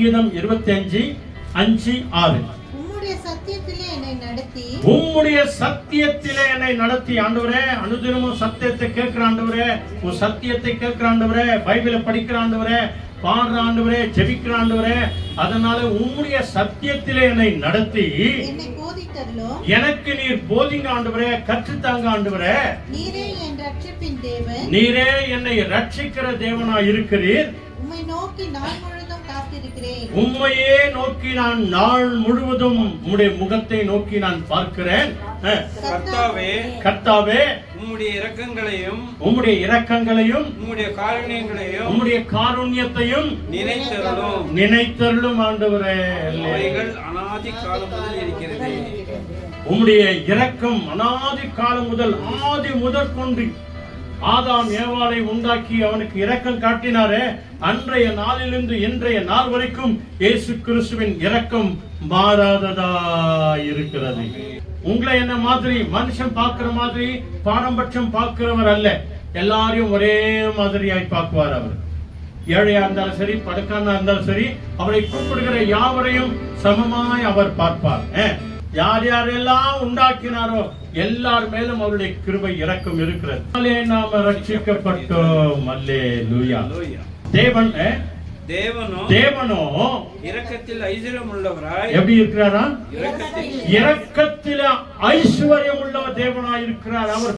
சங்கீதம் 25:5-6. உம்முடைய சத்தியத்திலே என்னை நடத்தி. ஆண்டவரே, அனுதினமும் சத்தியத்தை கேட்கிற ஆண்டவரே, உன் சத்தியத்தை கேட்கிற ஆண்டவரே, பைபிளை படிக்கிற ஆண்டவரே, பாடுற ஆண்டவரே, ஜெபிக்கிற ஆண்டவரே, அதனால உம்முடைய சத்தியத்திலே என்னை நடத்தி எனக்கு நீர் போதிங்க ஆண்டவரே, கற்றுத்தாங்க ஆண்டவரே. நீரே என்னை ரட்சிக்கிற தேவனாய் இருக்கிறீர். உம்மையே நோக்கி நான் நாள் முழுவதும் உம்முடைய முகத்தை நோக்கி நான் பார்க்கிறேன். கர்த்தாவே, உம்முடைய இரக்கங்களையும் உம்முடைய காருண்யத்தையும் நினைத்தருளும் ஆண்டவரே. அநாதி காலம் முதல் இருக்கிறது. உம்முடைய இரக்கம் அநாதி காலம் முதல், ஆதி முதற் கொண்டு ஆதாம் ஏவாளை உண்டாக்கி அவனுக்கு இரக்கம் காட்டினாரே, அன்றைய நாளிலிருந்து இன்றைய நாள் வரைக்கும் இயேசு கிறிஸ்துவின் இரக்கம் மாறாததா இருக்கிறது. உங்களை என்ன மாதிரி மனுஷன் பார்க்கிற மாதிரி பாரம்பட்சம் பார்க்கிறவர் அல்ல. எல்லாரையும் ஒரே மாதிரியாய் பார்க்குவார் அவர். ஏழையா இருந்தாலும் சரி, பணக்காரனா இருந்தாலும் சரி, அவரை கூப்பிடுகிற யாவரையும் சமமாய் அவர் பார்ப்பார். யார் யாரெல்லாம் உண்டாக்கினாரோ எல்லார் மேலும் அவருடைய கிருபை இரக்கம் இருக்கிறது. நாம ரட்சிக்கப்பட்டோம். அல்லேலூயா. தேவனோ இரக்கத்தில் ஐஸ்வர்யம் உள்ளவராய் எப்படி இருக்கிறாரா? இரக்கத்தில் ஐஸ்வர்யம் உள்ளவர் தேவனாய் இருக்கிறார். அவர்